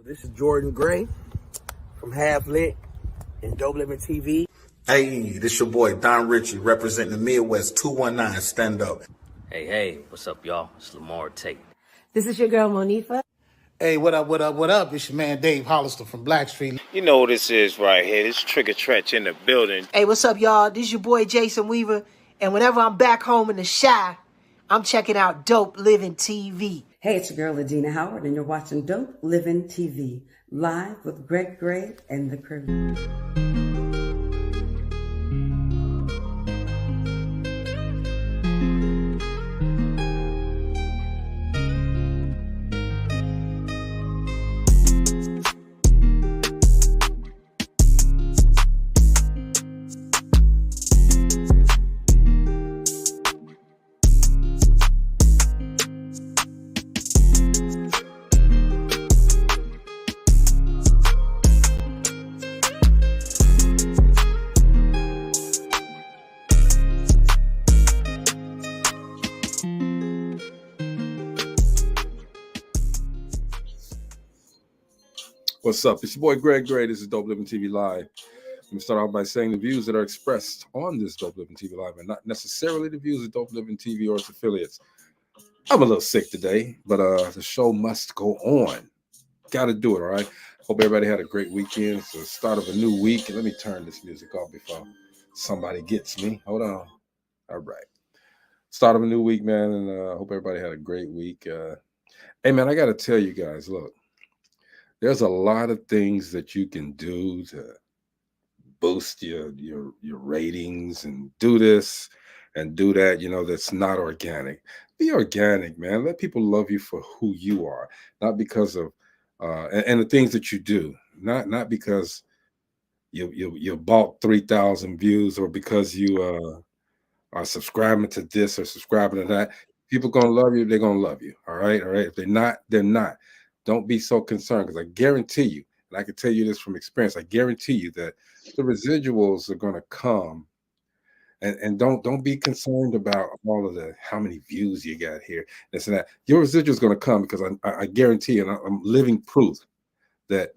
This is Jordan Gray from Half Lit and DopelivenTV. Hey, this your boy Don Ritchie representing the Midwest 219 Stand Up. Hey, what's up, y'all? It's Lamar Tate. This is your girl, Monifa. Hey, what up? It's your man Dave Hollister from Blackstreet. You know what this is right here. This Trigger Trench in the building. Hey, what's up, y'all? This is your boy Jason Weaver. And whenever I'm back home in the Chi, I'm checking out Dope Living TV. Hey, it's your girl, Adina Howard, and you're watching Dope Living TV, live with Greg Gray and the crew. What's up? It's your boy Greg Gray. This is Dope Living TV Live. Let me start off by saying the views that are expressed on this Dope Living TV Live are not necessarily the views of Dope Living TV or its affiliates. I'm a little sick today, but the show must go on. Got to do it, all right? Hope everybody had a great weekend. It's the start of a new week. And let me turn this music off before somebody gets me. Hold on. All right. Start of a new week, man, and hope everybody had a great week. Hey, man, I got to tell you guys, look. There's a lot of things that you can do to boost your ratings and do this and do that, that's not organic. Be organic, man. Let people love you for who you are, not because of and the things that you do, not because you bought 3,000 views or because you are subscribing to this or subscribing to that. People gonna love you, they're gonna love you. All right. If they're not, they're not. Don't be so concerned, because I guarantee you, and I can tell you this from experience, I guarantee you that the residuals are going to come. And don't be concerned about all of how many views you got here, this and that. Your residuals is going to come, because I guarantee you, and I'm living proof that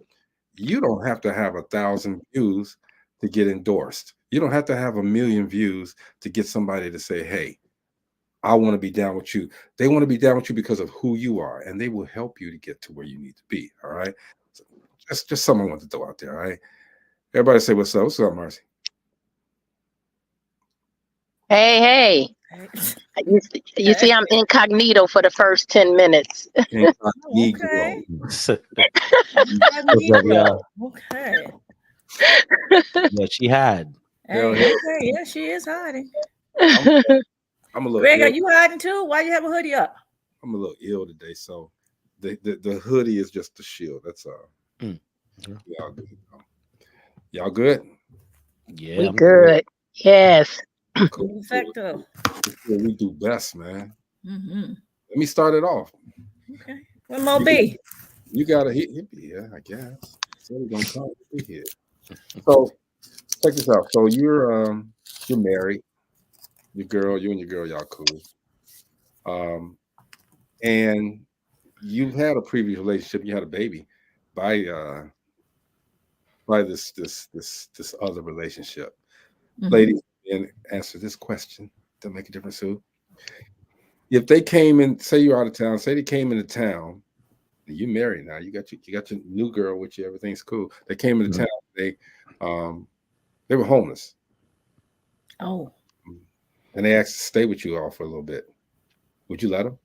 you don't have to have 1,000 views to get endorsed. You don't have to have 1,000,000 views to get somebody to say, hey, I want to be down with you. They want to be down with you because of who you are, and they will help you to get to where you need to be. All right. So just something I want to throw out there. All right. Everybody say what's up. What's up, Marcy? Hey. You see, I'm incognito for the first 10 minutes. Okay. Okay. Yeah, she had. Yeah, she is hiding. I'm a little Greg, ill. are you hiding too? Why you have a hoodie up? I'm a little ill today, so the hoodie is just the shield. That's all. Y'all good? Y'all good? Yeah, we good. Yes. Cool. Perfecto. We do best, man. Mm-hmm. Let me start it off. Okay. What more be? You got a hit here, I guess. So we're gonna come here. So check this out. So you're married. You and your girl, y'all cool. And you've had a previous relationship. You had a baby by this other relationship. Mm-hmm. Ladies, and answer this question to make a difference too. If they came in, say you're out of town, say they came into town, and you married now, you got your new girl with you, everything's cool. They came into town, they were homeless. Oh. And they asked to stay with you all for a little bit. Would you let them?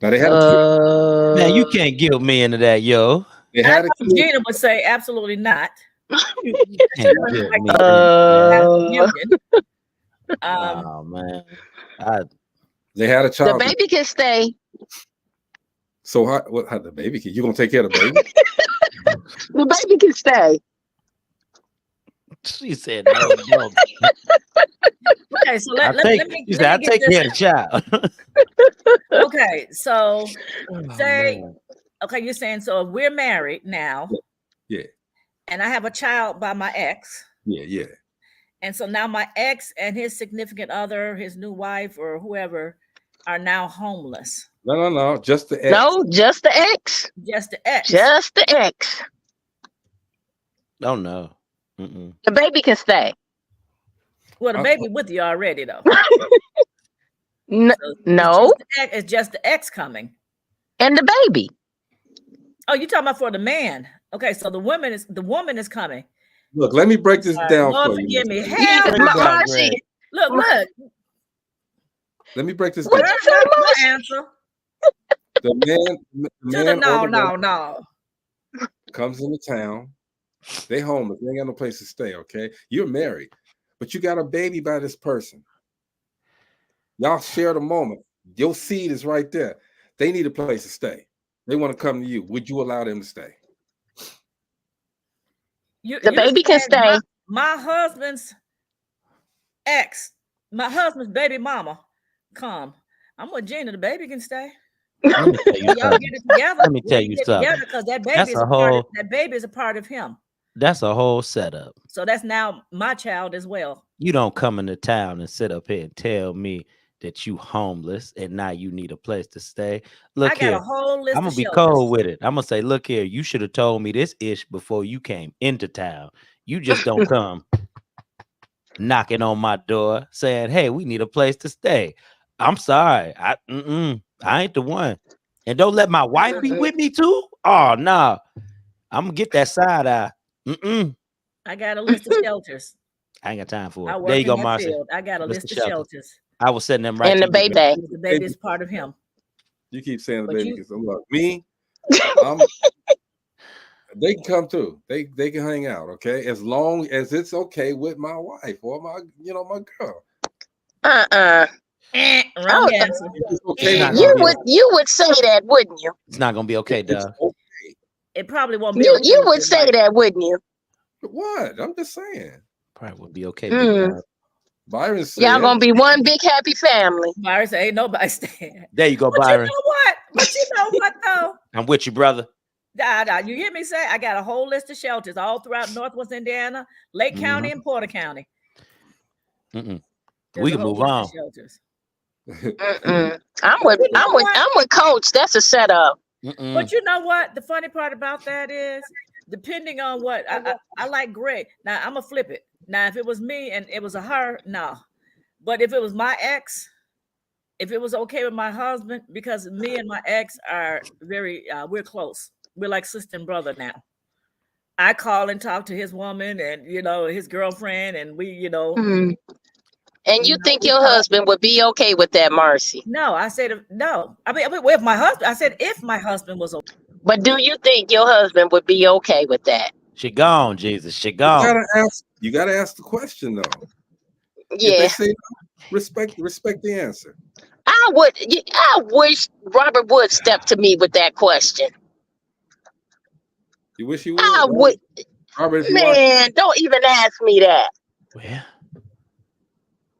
Now they had a kid. Man, you can't guilt me into that, yo. They had a kid. Gina would say absolutely not. Oh man, they had a child. The baby can stay. So how the baby can? You gonna take care of the baby? The baby can stay. She said no. Okay, so let me take care of the child. Okay, so okay, you're saying so if we're married now, yeah, and I have a child by my ex, yeah, and so now my ex and his significant other, his new wife or whoever, are now homeless. No. Just the ex. No, just the ex. Just the ex. Just the ex. Oh no. Mm-mm. The baby can stay. Well, the baby with you already though. No. It's just the ex coming. And the baby. Oh, you talking about for the man? Okay, so the woman is coming. Look, let me break this down Lord, for you. forgive me. Hell, Marcy. look. Let me break this What down. you say, Marcy? Answer. The man No. comes into town. They homeless. They ain't got no place to stay, okay? You're married, but you got a baby by this person. Y'all share the moment. Your seed is right there. They need a place to stay. They want to come to you. Would you allow them to stay? The baby can stay. My husband's ex, my husband's baby mama, come. I'm with Gina. The baby can stay. Let me tell you Y'all something. get it together. Let me tell you something. Because that That's baby is a part of him. That's a whole setup. So that's now my child as well. You don't come into town and sit up here and tell me that you homeless and now you need a place to stay. Look I got here. a whole list. I'm gonna be cold with it. I'm gonna say, look here, you should have told me this ish before you came into town. You just don't come knocking on my door saying, hey, we need a place to stay. I'm sorry. I ain't the one. And don't let my wife be with me too. Oh no. I'm gonna get that side eye. I got a list of shelters. I ain't got time for it. I work There you in go, that Marcy. field. I got a list of shelters. I was sending them right And to the baby. The baby is part of him. You keep saying the But baby because look, me, they can come too. They can hang out, okay? As long as it's okay with my wife or my girl. Wrong answer. Okay, You would say that, wouldn't you? It's not gonna be okay, Doug. It probably won't be. You would say that, wouldn't you? What? I'm just saying. Probably would be okay. Big Doug. Byron said, y'all gonna be one big happy family. Byron said, ain't nobody staying. There you go, But Byron. you know what? But you know what though? I'm with you, brother. You hear me say? I got a whole list of shelters all throughout Northwest Indiana, Lake County, and Porter County. We can move on. I'm with Coach. That's a setup. But you know what? The funny part about that is, depending on what I like Greg. Now I'm gonna flip it. Now, if it was me and it was a her, no. But if it was my ex, if it was okay with my husband, because me and my ex are we're close. We're like sister and brother now. I call and talk to his woman and his girlfriend, and we And you think your husband would be okay with that, Marcy? No, I said no. I mean, if my husband, I said if my husband was okay. But do you think your husband would be okay with that? She gone, Jesus. She gone. You gotta ask the question though. Yeah. If they say no, respect the answer. I wish Robert would step to me with that question. You wish you would? I would. Robert, Man, don't even ask me that. Well,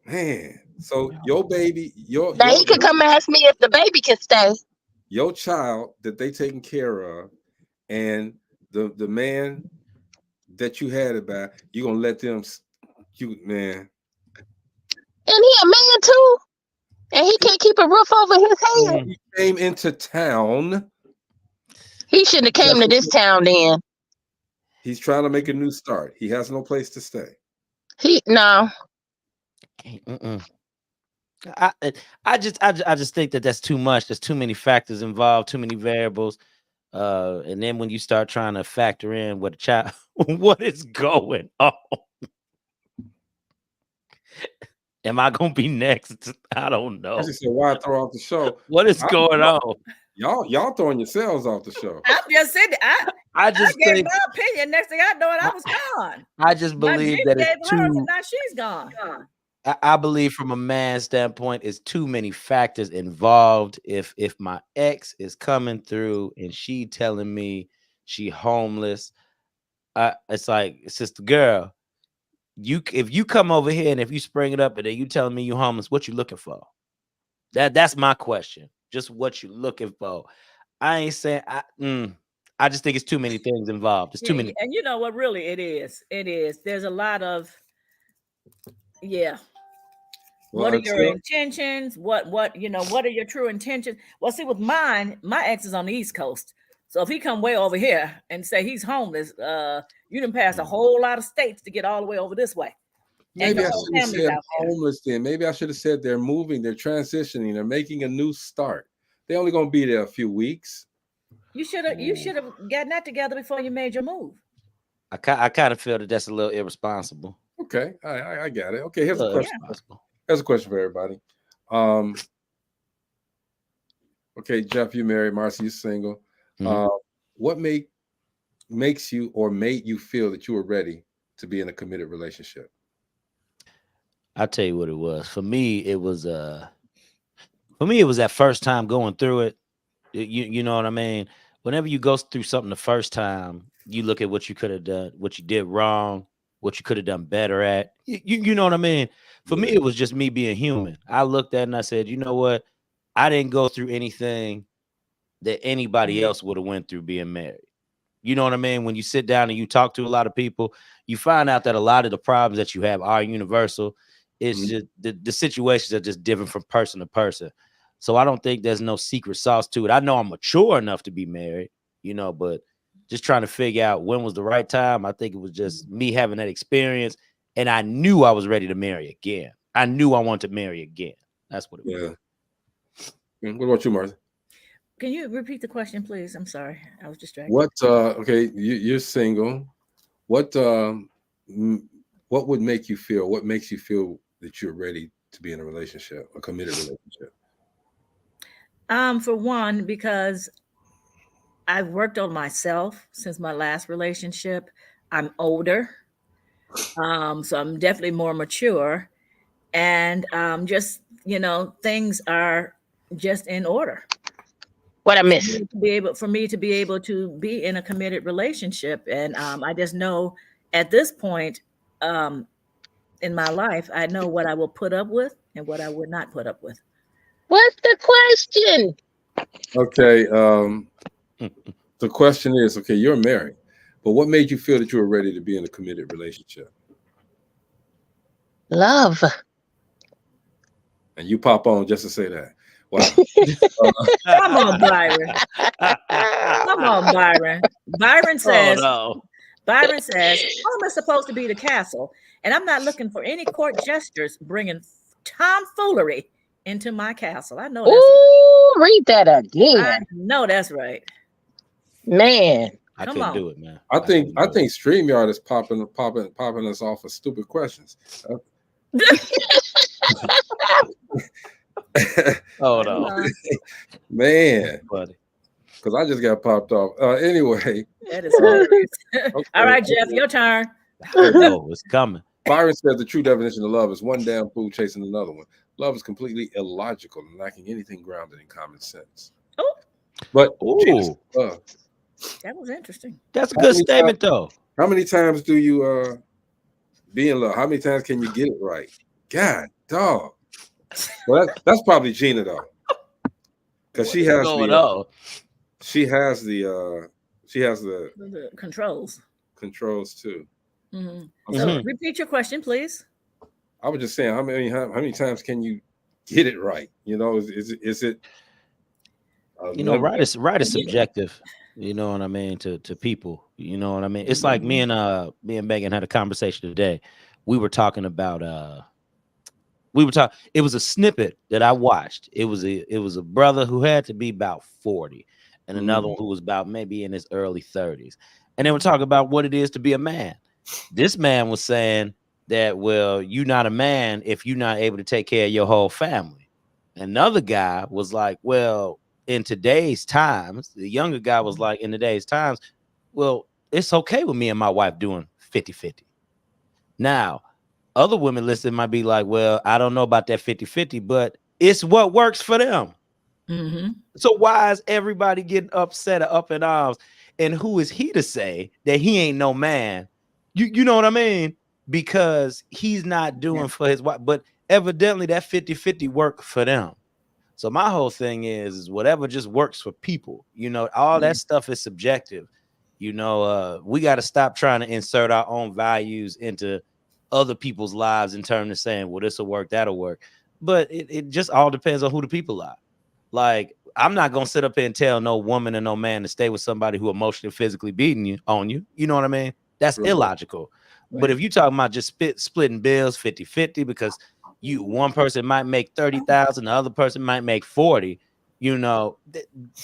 man. So your baby, now he could come ask me if the baby can stay. Your child that they taking care of, and the man that you had it by, you gonna let them, man. And he a man too, and he can't keep a roof over his head. He came into town. He shouldn't have came to this town then. He's trying to make a new start. He has no place to stay. No. I just think that's too much. There's too many factors involved, too many variables. And then when you start trying to factor in what a child, what is going on? Am I gonna be next? I don't know. I just said, why throw off the show? What is going on? Y'all throwing yourselves off the show. I just said I just gave think my opinion. Next thing I know, I was gone. I just believe that it's hers, too. and now she's gone. I believe from a man's standpoint, it's too many factors involved. If my ex is coming through and she telling me she homeless, it's like, sister girl, if you come over here and if you spring it up and then you telling me you homeless, what you looking for? That's my question. Just what you looking for. I ain't saying I just think it's too many things involved. It's too many. And you know what? Really, it is. It is. There's a lot of What Well, are your until intentions? What what are your true intentions? Well, see, with mine, my ex is on the East Coast. So if he come way over here and say he's homeless, you done pass a whole lot of states to get all the way over this way. And maybe your I whole should have family's said out there. homeless then. Maybe I should have said they're moving, they're transitioning, they're making a new start. They're only gonna be there a few weeks. You should have gotten that together before you made your move. I kind of feel that that's a little irresponsible. Okay, I got it. Okay, here's a Little question. irresponsible. Here's a question for everybody. Okay, Jeff, you married. Marcy, you single. What makes you or made you feel that you were ready to be in a committed relationship? I'll tell you what it was. For me, it was that first time going through it. You know what I mean? Whenever you go through something the first time, you look at what you could have done, what you did wrong, what you could have done better at. You know what I mean? For me, it was just me being human. I looked at it and I said, you know what? I didn't go through anything that anybody else would have went through being married. You know what I mean? When you sit down and you talk to a lot of people, you find out that a lot of the problems that you have are universal. It's just the situations are just different from person to person. So I don't think there's no secret sauce to it. I know I'm mature enough to be married, but just trying to figure out when was the right time. I think it was just me having that experience, and I knew I was ready to marry again. I knew I wanted to marry again. That's what it was. Yeah. What about you, Martha? Can you repeat the question, please? I'm sorry, I was distracted. Okay, you're single. What would make you feel? What makes you feel that you're ready to be in a relationship, a committed relationship? For one, because I've worked on myself since my last relationship. I'm older, so I'm definitely more mature, and just things are just in order. What I miss? For me to be able to be in a committed relationship, and I just know at this point in my life, I know what I will put up with and what I would not put up with. What's the question? Okay, the question is, okay, you're married, but what made you feel that you were ready to be in a committed relationship? Love. And you pop on just to say that. Wow. Come on, Byron. Come on, Byron. Byron says, Byron says, home is supposed to be the castle, and I'm not looking for any court gestures bringing tomfoolery into my castle. I know that's Ooh, read that again. I know that's right. Man. I couldn't do it, man. I think StreamYard is popping us off of stupid questions. Oh no, man, buddy. Because I just got popped off. Anyway, that is hilarious. Okay. All right, Jeff, your turn. No, it's coming. Byron said the true definition of love is one damn fool chasing another one. Love is completely illogical and lacking anything grounded in common sense. Oh, but that was interesting. That's a good statement, though. How many times do you be in love? How many times can you get it right? God, dog. Well, that's probably Gina though, because she has the controls too. Mm-hmm. So repeat your question, please. I was just saying, how many times can you get it right? Is it? Right is subjective. You know what I mean to people. You know what I mean. It's like me and Megan had a conversation today. We were talking about it was a snippet that I watched. It was a brother who had to be about 40 and another one who was about maybe in his early 30s. And they were talking about what it is to be a man. This man was saying that, well, you're not a man if you're not able to take care of your whole family. Another guy was like, well, in today's times, the younger guy was like, in today's times, well, it's okay with me and my wife doing 50-50. Now, other women listening might be like, well, I don't know about that 50-50, but it's what works for them. Mm-hmm. So why is everybody getting upset or up in arms? And who is he to say that he ain't no man? You know what I mean? Because he's not doing for his wife, but evidently that 50-50 work for them. So my whole thing is whatever just works for people. All that stuff is subjective. We got to stop trying to insert our own values into other people's lives in terms of saying, well, this will work, that'll work. but it just all depends on who the people are. Like, I'm not gonna sit up here and tell no woman and no man to stay with somebody who emotionally, physically beating you on you. You know what I mean? That's illogical. But if you talking about just splitting bills 50-50 because one person might make 30,000, the other person might make 40, you know,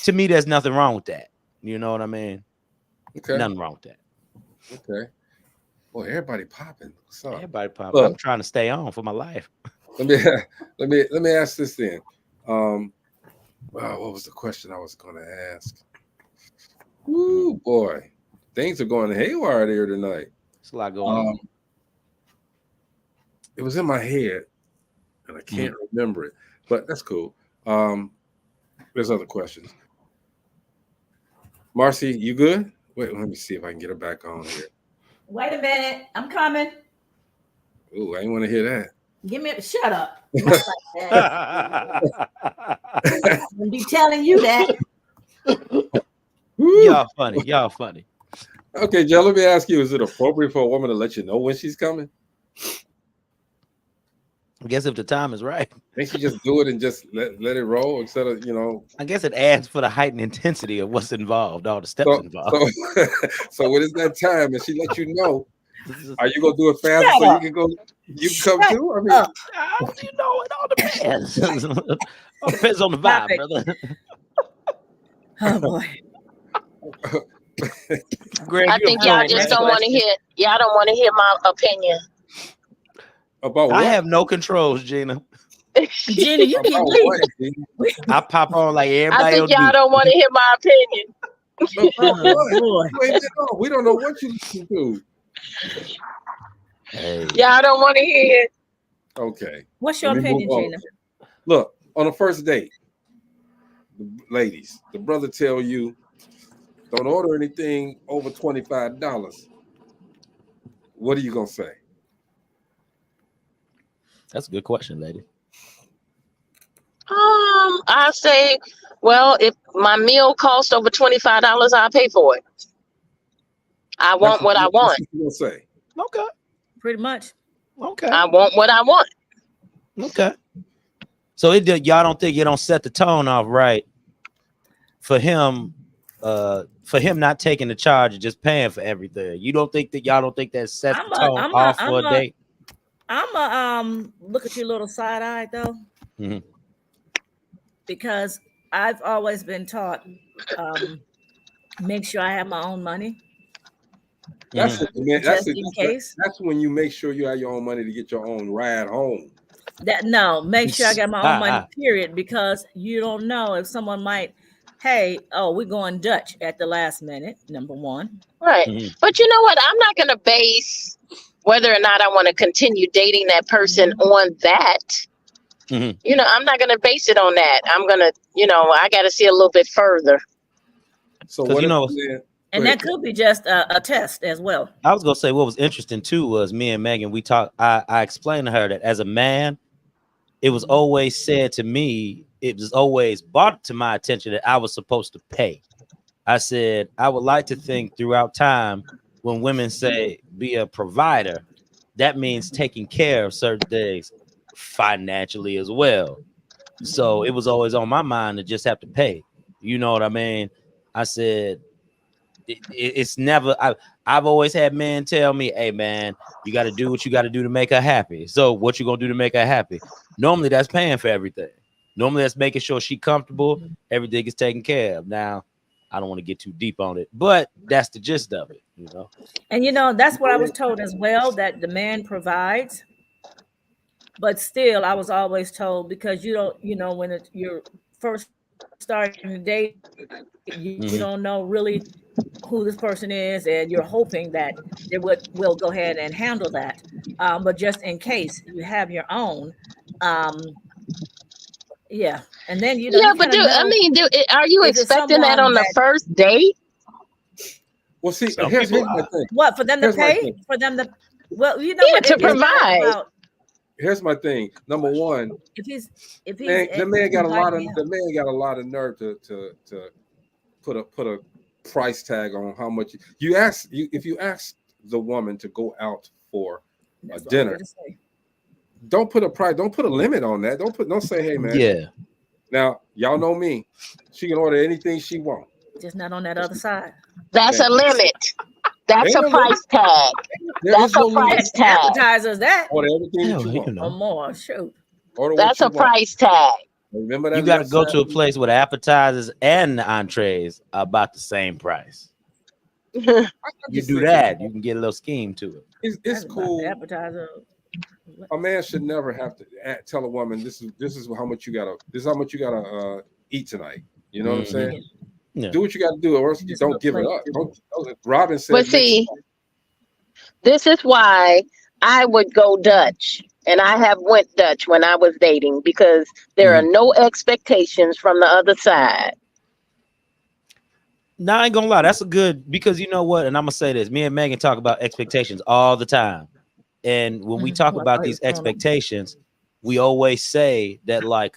to me, there's nothing wrong with that. You know what I mean? Okay. Nothing wrong with that. Okay. Boy, everybody popping. What's up? Everybody popping. I'm trying to stay on for my life. Let me ask this then. Wow, what was the question I was going to ask? Ooh, boy, things are going haywire here tonight. It's a lot going on. It was in my head, and I can't remember it, but that's cool. There's other questions. Marcy, you good? Wait, let me see if I can get her back on here. Wait a minute, I'm coming. Ooh, I didn't want to hear that. Give me shut up. I'll be telling you that. Y'all funny. Y'all funny. Okay, Joe, let me ask you, is it appropriate for a woman to let you know when she's coming? I guess if the time is right. Can't she just do it and just let it roll instead of, I guess it adds for the heightened intensity of what's involved, all the steps involved. So when it's that time and she lets you know, are you gonna do it faster so you can come too? I mean, you know, it all depends. All depends on the vibe, brother. Oh boy. Greg, I think y'all just don't want to hear. Y'all don't want to hear my opinion. About what? I have no controls, Gina. Gina, you can leave. I pop on like everybody. I think y'all don't want to hear my opinion. We don't know what you listen to. Hey. Y'all don't want to hear it. Okay. What's your opinion, Gina? Look, on a first date, ladies, the brother tell you, don't order anything over $25. What are you gonna say? That's a good question, lady. I say, well, if my meal costs over $25, I'll pay for it. I want what I want. That's what you're gonna say. Okay. Pretty much. Okay. I want what I want. Okay. So y'all don't think you don't set the tone off right for him not taking the charge and just paying for everything. You don't think that y'all don't think that sets the tone off for a date? I'm look at you a little side-eyed though. Mm-hmm. Because I've always been taught make sure I have my own money. That's case. That's when you make sure you have your own money to get your own ride home. Make sure I got my own money, period, because you don't know if someone might, hey, we're going Dutch at the last minute, number one. Right. Mm-hmm. But you know what? I'm not going to base whether or not I want to continue dating that person on that. Mm-hmm. I'm not going to base it on that. I'm going to, I got to see a little bit further. So what and that could be just a test as well. I was going to say what was interesting too was me and Megan, we talked, I explained to her that as a man, it was always said to me, it was always brought to my attention that I was supposed to pay. I said, I would like to think throughout time when women say be a provider, that means taking care of certain things financially as well. So it was always on my mind to just have to pay. You know what I mean? I said, it's never, I've always had men tell me, hey man, you got to do what you got to do to make her happy. So what you going to do to make her happy? Normally that's paying for everything. Normally that's making sure she's comfortable. Everything is taken care of. Now, I don't want to get too deep on it, but that's the gist of it, And that's what I was told as well, that the man provides. But still, I was always told, because you don't, when you're first starting to date, you don't know really who this person is, and you're hoping that they will go ahead and handle that. But just in case you have your own, yeah. And then but are you expecting that on the first date? Well, see, here's my thing. What, for them to pay? For them to, to provide. Here's my thing. Number one, the man got a lot of nerve to put a price tag on how much if you ask the woman to go out for a dinner, don't put a price, don't put a limit on that. Don't say, hey man. Yeah. Now y'all know me. She can order anything she wants. Just not on that other side. That's a limit. That's Ain't a no limit. price tag. There That's is no a price limit. tag. Appetizers, that Order everything that Hell, you want. or more. Shoot. Order That's what a you want. price tag. Remember that You got to left go side? to a place where the appetizers and the entrees are about the same price. You do that, you can get a little scheme to it. It's That's about cool. the appetizer. A man should never have to tell a woman this is how much you gotta eat tonight. You know what I'm saying? Yeah. Do what you got to do, or else you Just don't give it play. up. Robin said. But see, this is why I would go Dutch, and I have went Dutch when I was dating, because there are no expectations from the other side. No, I ain't gonna lie, that's a good, because you know what, and I'm gonna say this, me and Megan talk about expectations all the time, and when we talk about these expectations, we always say that like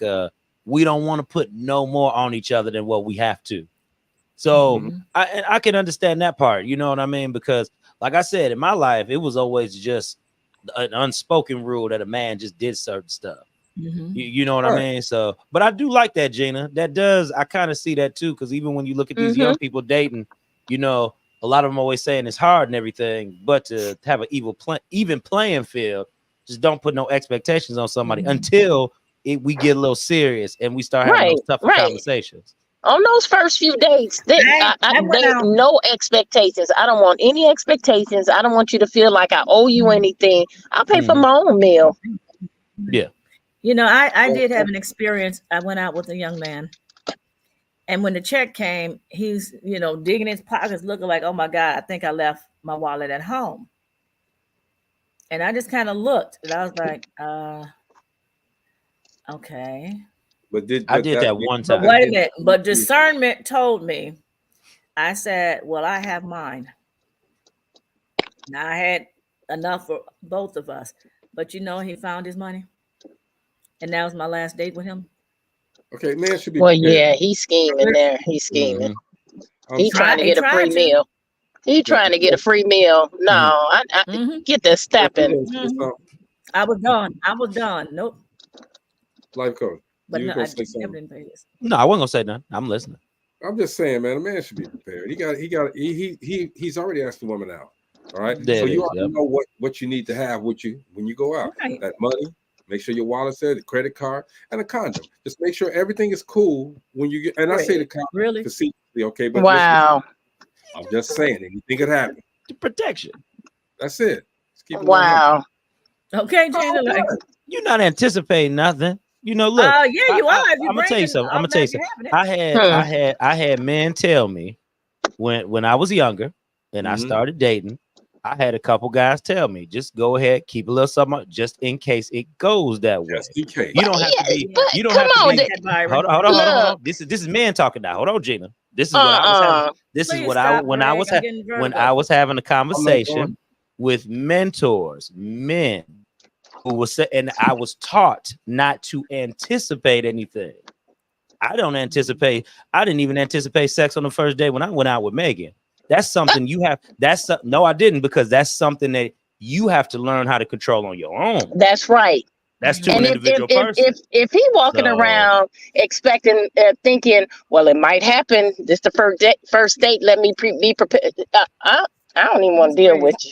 we don't want to put no more on each other than what we have to. So I can understand that part, you know what I mean? Because like I said, in my life, it was always just an unspoken rule that a man just did certain stuff. You know what I mean? So, but I do like that, Gina. That does, I kind of see that too, because even when you look at these young people dating, you know, a lot of them always saying it's hard and everything, but to have an even playing field, just don't put no expectations on somebody until we get a little serious and we start having those tougher conversations. On those first few dates, no expectations. I don't want any expectations. I don't want you to feel like I owe you anything. I'll pay for my own meal. Yeah. You know, I did have an experience. I went out with a young man, and when the check came, he's, you know, digging his pockets, looking like, oh my God, I think I left my wallet at home. And I just kind of looked, and I was like, okay. I did that one time. But wait a minute. But discernment told me, I said, well, I have mine. Now I had enough for both of us. But you know, he found his money. And that was my last date with him. Okay, man should be. Well, yeah, he's scheming there. He's scheming. He's trying to get a free meal. He trying to get a free meal. No, I get that stepping. I was done. Nope. Life coach. But You no, gonna I say something? never didn't pay this. No, I wasn't gonna say nothing. I'm listening. I'm just saying, man, a man should be prepared. He's already asked the woman out. All right. There So it you is, already know what you need to have with you when you go out. Right. That money, make sure your wallet's there, the credit card, and a condom. Just make sure everything is cool when you get, and I say the condom really facetiously, okay, but wow. I'm just saying, anything could happen. The protection. That's it. Keep it Wow. Okay, Gina, like, you're not anticipating nothing. You know, look. yeah, you are. I'm gonna tell you something. I'm gonna tell you something. I had men tell me when I was younger and I started dating, I had a couple guys tell me, just go ahead, keep a little something just in case it goes that way. Just in case. You don't have to be. You don't have to be. Hold on. This is men talking now. Hold on, Gina. This is what I was having. This is what when I was having a conversation with mentors, men who was saying, and I was taught not to anticipate anything. I didn't even anticipate sex on the first day when I went out with Megan. That's something you have. No, I didn't, because that's something that you have to learn how to control on your own. That's right. That's to an individual person. If he walking around expecting, thinking, well, it might happen. This the first date. Let me be prepared. I don't even want to deal with you.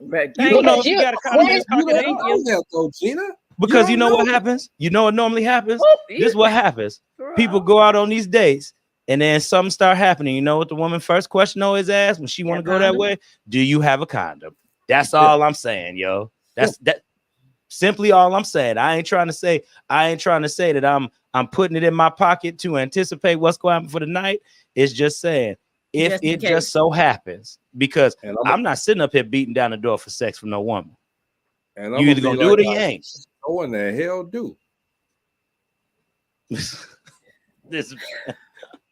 Right. You know, you got to kind of Gina. Because you know what happens? You know what normally happens? This is what happens. People go out on these dates and then something start happening. You know what the woman first question always asks when she want to go that way? Do you have a condom? That's all I'm saying, yo. That's simply all I'm saying. I ain't trying to say that I'm putting it in my pocket to anticipate what's going to happen for the night. It's just saying, if it just so happens, because I'm not sitting up here beating down the door for sex from no woman. And you either gonna do it or you ain't. What in the hell do?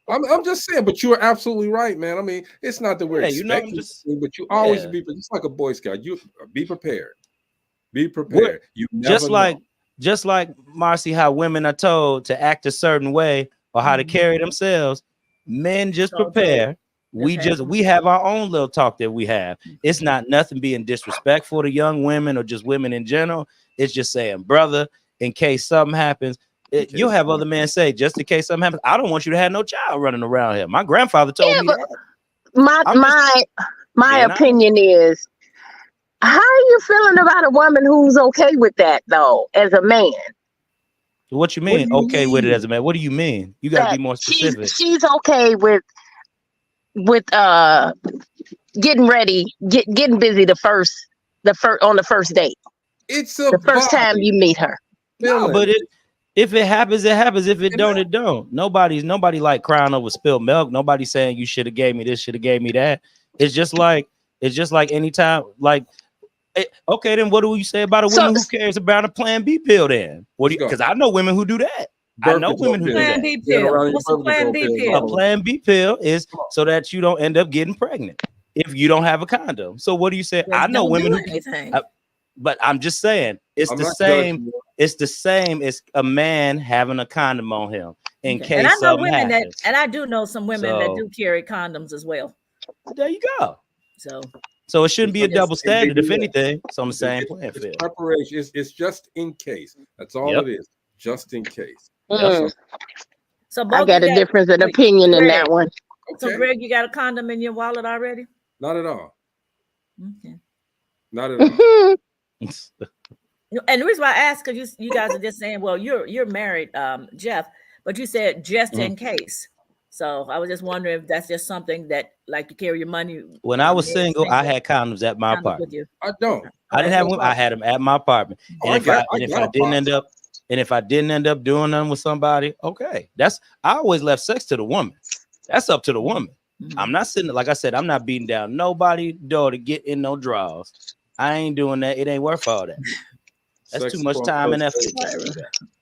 I'm just saying, but you're absolutely right, man. I mean, it's not that we're expecting, but you always be just like a Boy Scout. You be prepared. Be prepared. You never just like Marcy, how women are told to act a certain way or how to carry themselves. Men just prepare. We have our own little talk that we have. It's not nothing being disrespectful to young women or just women in general. It's just saying, brother, in case something happens, you'll have other men say, just in case something happens, I don't want you to have no child running around here. My grandfather told me that. My opinion is, how are you feeling about a woman who's okay with that though, as a man? What you mean? Okay with it as a man? What do you mean? You got to be more specific. She's okay with getting ready, getting busy the first on the first date. It's the first time you meet her. No, but if it happens, it happens. If it don't, it don't. Nobody like crying over spilled milk. Nobody saying you should have gave me this, should have gave me that. It's just like anytime, like, okay, then what do you say about a woman who cares about a Plan B pill then? What do you, because I know women who do that. I know women who do that. Plan B pill. What's a Plan B pill? A Plan B pill is so that you don't end up getting pregnant if you don't have a condom. So what do you say? I know women who but I'm just saying it's the same. It's the same as a man having a condom on him in case. And I know women happens. And I do know some women that do carry condoms as well. There you go. So it shouldn't be a double standard. If anything, it's on the same playing field. Preparation. It's just in case. That's all it is. Just in case. So I got a difference in opinion in that one. So Greg, you got a condom in your wallet already? Not at all. Okay. Not at all. And the reason why I asked, because you guys are just saying, well, you're married, Jeff, but you said just in case. So I was just wondering if that's just something that, like, you carry your money. When I was single, I had condoms at my apartment. I don't. I didn't have them. I had them at my apartment. And if I didn't end up doing them with somebody, okay, I always left sex to the woman. That's up to the woman. I'm not sitting, like I said, I'm not beating down nobody door to get in no draws. I ain't doing that. It ain't worth all that. That's too much time and effort.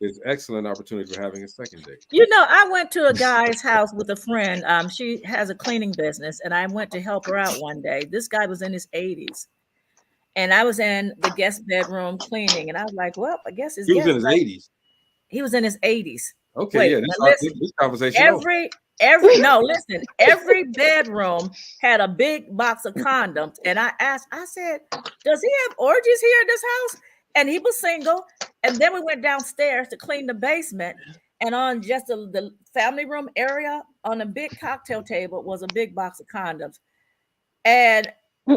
It's excellent opportunity for having a second date. You know, I went to a guy's house with a friend. She has a cleaning business, and I went to help her out one day. This guy was in his 80s, and I was in the guest bedroom cleaning, and I was like, "Well, I guess he was in his 80s." He was in his 80s. Okay, this conversation. Every bedroom had a big box of condoms, and I said, "Does he have orgies here in this house?" And he was single. And then we went downstairs to clean the basement. And on just the family room area, on a big cocktail table, was a big box of condoms. And I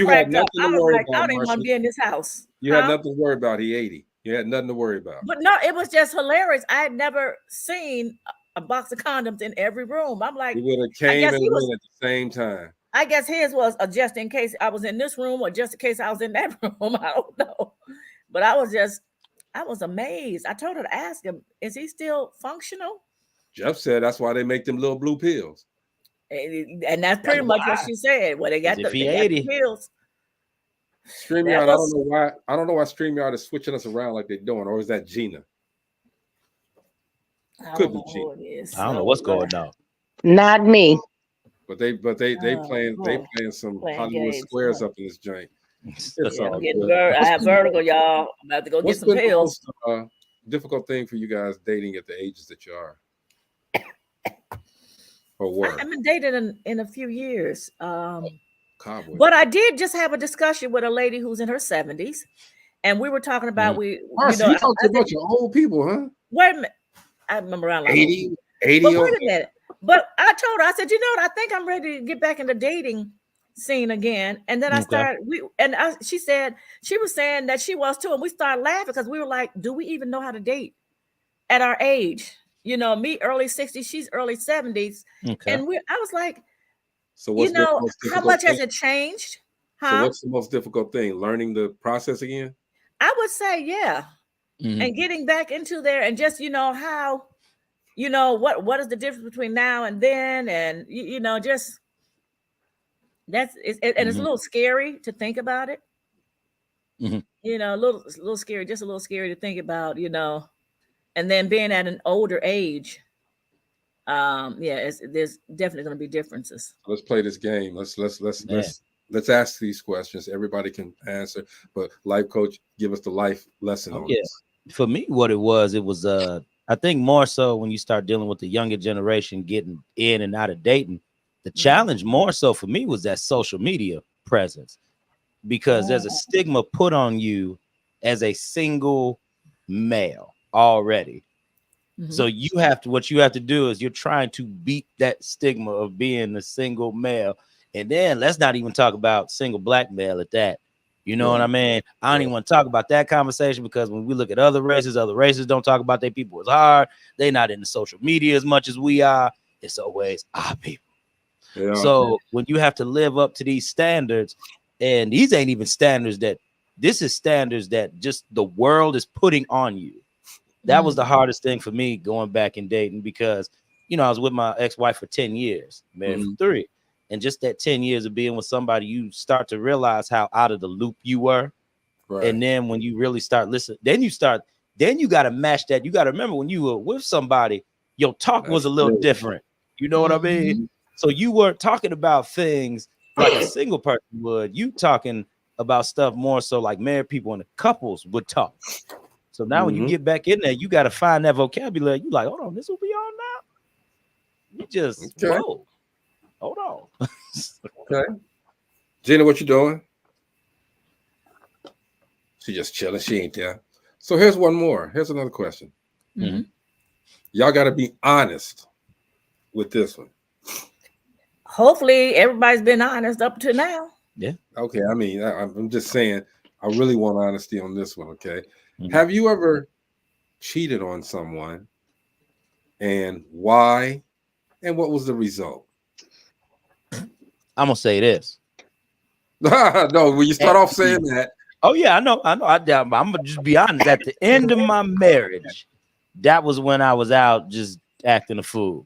cracked up. I was like, I don't even want to be in this house. You had nothing to worry about. He 80. You had nothing to worry about. But no, it was just hilarious. I had never seen a box of condoms in every room. I'm like, he would have came and went at the same time. I guess his was a just in case I was in this room or just in case I was in that room. I don't know. But I was amazed. I told her to ask him, is he still functional? Jeff said that's why they make them little blue pills. And that's pretty much what she said. Well, they got the pills. StreamYard, I don't know why StreamYard is switching us around like they're doing, or is that Gina? Could be Gina. I don't know what's going on. Not me. But they playing some Hollywood squares up in this joint. I have vertigo, y'all. I'm about to go get some pills. Most difficult thing for you guys dating at the ages that you are? Or what? I haven't dated in a few years. But I did just have a discussion with a lady who's in her 70s, and we were talking about you talked to a bunch of old people, huh? Wait a minute. I remember around like 80. But wait a minute. But I told her, I said, you know what? I think I'm ready to get back in the dating scene again. And then I started, she was saying that she was too. And we started laughing because we were like, do we even know how to date at our age? You know, me early 60s, she's early 70s. Okay. And I was like, so what's how much has it changed? Huh? So what's the most difficult thing? Learning the process again? I would say, yeah. Mm-hmm. And getting back into there and just, how, what is the difference between now and then? And, just and it's a little scary to think about it. Mm-hmm. A little scary, just a little scary to think about, and then being at an older age. There's definitely going to be differences. Let's play this game. Let's ask these questions. Everybody can answer, but life coach, give us the life lesson on this. For me, what it was I think more so when you start dealing with the younger generation getting in and out of dating, the challenge more so for me was that social media presence, because there's a stigma put on you as a single male already. So what you have to do is you're trying to beat that stigma of being a single male. And then let's not even talk about single black male at that. You know what I mean? I don't even want to talk about that conversation, because when we look at other races don't talk about their people as hard. They're not into social media as much as we are. It's always our people. Yeah. So when you have to live up to these standards, and these ain't even standards this is standards that just the world is putting on you. That was the hardest thing for me going back and dating, because, I was with my ex-wife for 10 years, married for 3. And just that 10 years of being with somebody, you start to realize how out of the loop you were. Right. And then when you really start listening, then you got to match that. You got to remember, when you were with somebody, your talk was a little different. You know what I mean? So you weren't talking about things like a single person would. You talking about stuff more so like married people and the couples would talk. So now when you get back in there, you got to find that vocabulary. You like, hold on, this will be on now. You just, whoa, hold on. Okay. Gina, what you doing? She just chilling. She ain't there. So here's one more. Here's another question. Y'all got to be honest with this one. Hopefully everybody's been honest up to now. Yeah. Okay. I mean, I'm just saying, I really want honesty on this one. Okay. Have you ever cheated on someone, and why, and what was the result? I'm gonna say this. No, when you start off saying that. Oh yeah, I know. I'm gonna just be honest. At the end of my marriage, that was when I was out just acting a fool.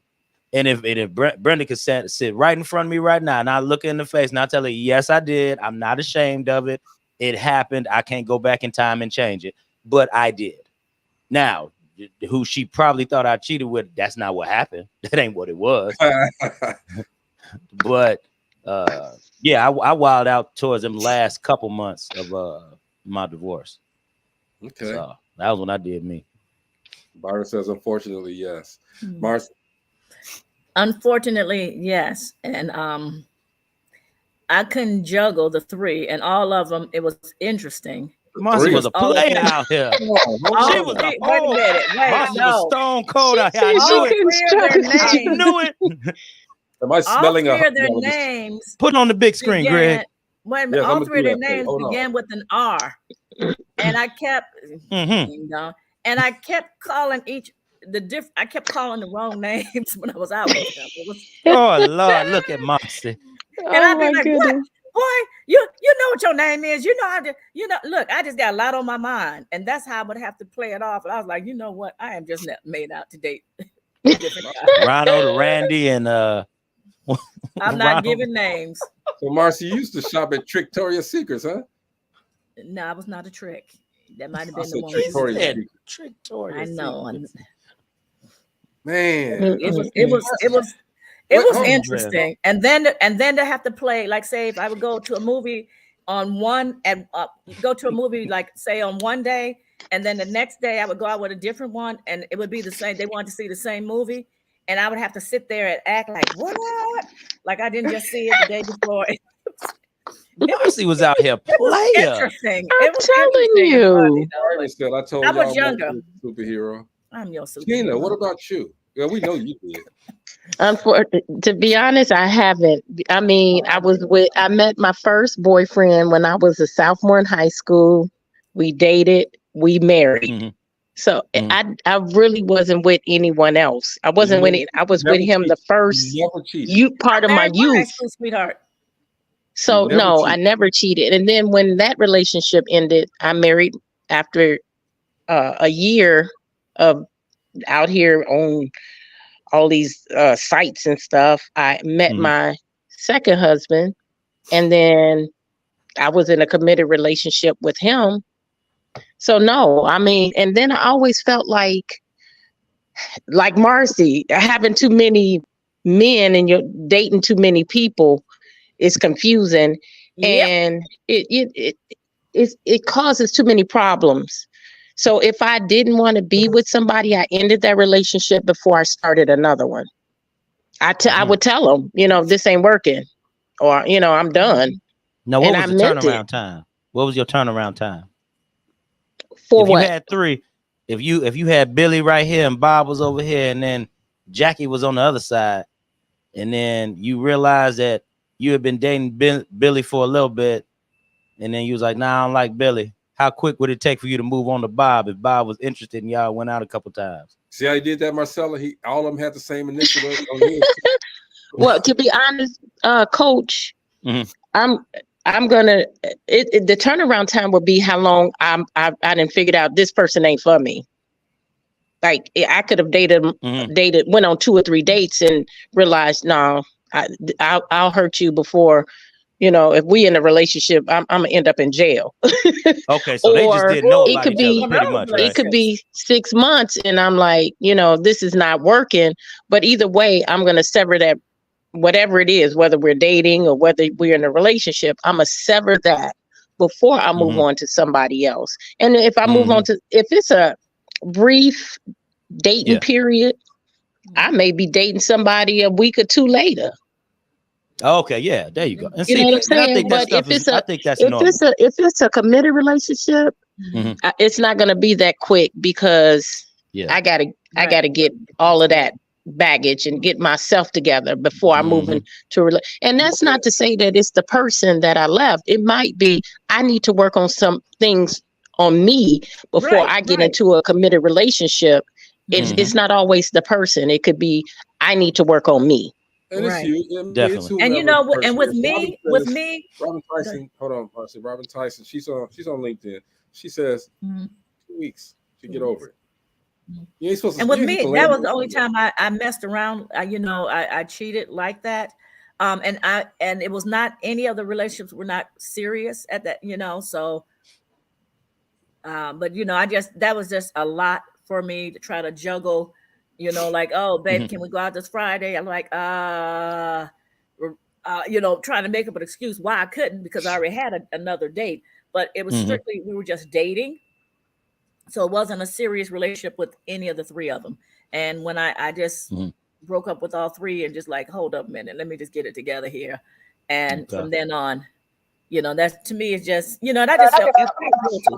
And if Brenda could sit right in front of me right now, and I look her in the face and I tell her, yes, I did. I'm not ashamed of it. It happened. I can't go back in time and change it, but I did. Now, who she probably thought I cheated with, that's not what happened. That ain't what it was. But yeah, I wilded out towards them last couple months of my divorce. Okay. So that was when I did me. Byron says, unfortunately, yes. Marcy? Unfortunately, yes. And I couldn't juggle the 3, and all of them, it was interesting. Marcy was a player out here. She was wait a minute. Marcy was stone cold out here. I knew it. Am I smelling all 3 of their names? Put on the big screen, Greg. When all 3 of their names began with an R, and I kept, and I kept calling I kept calling the wrong names when I was out with them. Oh Lord, look at Marcy. And I'd be like, what? Boy, you know what your name is. Look, I just got a lot on my mind. And that's how I would have to play it off. And I was like, you know what? I am just made out to date. Ronald, Randy, and I'm not giving names. So Marcy, you used to shop at Victoria's Secrets, huh? No, I was not a trick. That might have been the one. Victoria's I know. Man. It was interesting. And then to have to play, like, say, if I would go to a movie on one and go to a movie, like, say, on one day, and then the next day I would go out with a different one, and it would be the same. They wanted to see the same movie, and I would have to sit there and act like, what? Like I didn't just see it the day before. Marcy was out here playing. Interesting. I'm telling you. I told I was younger. Superhero. I'm your superhero. Gina, what about you? Yeah, we know you did. To be honest, I haven't. I mean, I met my first boyfriend when I was a sophomore in high school. We dated, we married. So I really wasn't with anyone else. I wasn't with it. I was with him the first part of my youth. Sweetheart. So no, I never cheated. And then when that relationship ended, I married after a year of out here on all these sites and stuff. I met my second husband, and then I was in a committed relationship with him. So no, I mean, and then I always felt like Marcy, having too many men and you're dating too many people is confusing. Yep. And it causes too many problems. So if I didn't want to be with somebody, I ended that relationship before I started another one. I would tell them, this ain't working, or, I'm done. Now, what was the turnaround time? What was your turnaround time? For if you what? had three, if you had Billy right here and Bob was over here, and then Jackie was on the other side, and then you realized that you had been dating Billy for a little bit, and then you was like, nah, I don't like Billy. How quick would it take for you to move on to Bob if Bob was interested and y'all went out a couple times? See how he did that, Marcella? All of them had the same initiative on his. Well, to be honest, Coach, Mhm. I'm gonna. The turnaround time would be how long I didn't figured out this person ain't for me. Like I could have dated, went on 2 or 3 dates and realized, no, I'll hurt you before. You know, if we in a relationship, I'm gonna end up in jail. Okay, so they just didn't know it about could each be, other pretty much, right? it could be 6 months, and I'm like, you know, this is not working. But either way, I'm gonna sever that, whatever it is, whether we're dating or whether we're in a relationship. I'm gonna sever that before I move on to somebody else. And if I move on to, if it's a brief dating period, I may be dating somebody a week or 2 later. Okay, yeah, there you go. And You see, know what I'm and saying? I think that But stuff if is, it's a, I think that's normal. if it's a committed relationship, it's not going to be that quick, because I gotta get all of that baggage and get myself together before I move into and that's not to say that it's the person that I left. It might be I need to work on some things on me before I get into a committed relationship. It's not always the person. It could be I need to work on me. And it's you. Definitely. And you know, and with me, Robin Tyson, hold on, I said Robin Tyson. She's on LinkedIn. She says 2 weeks to get over it. You ain't supposed to. And with me, that was the only time I messed around. I cheated like that. And it was not, any of the relationships were not serious at that, you know. So, but you know, that was just a lot for me to try to juggle. You know, like, oh, babe, can we go out this Friday? I'm like, you know, trying to make up an excuse why I couldn't, because I already had another date. But it was strictly, we were just dating. So it wasn't a serious relationship with any of the 3 of them. And when I just broke up with all 3 and just like, hold up a minute, let me just get it together here. And from then on, you know, that to me is just, you know, that just felt guilty.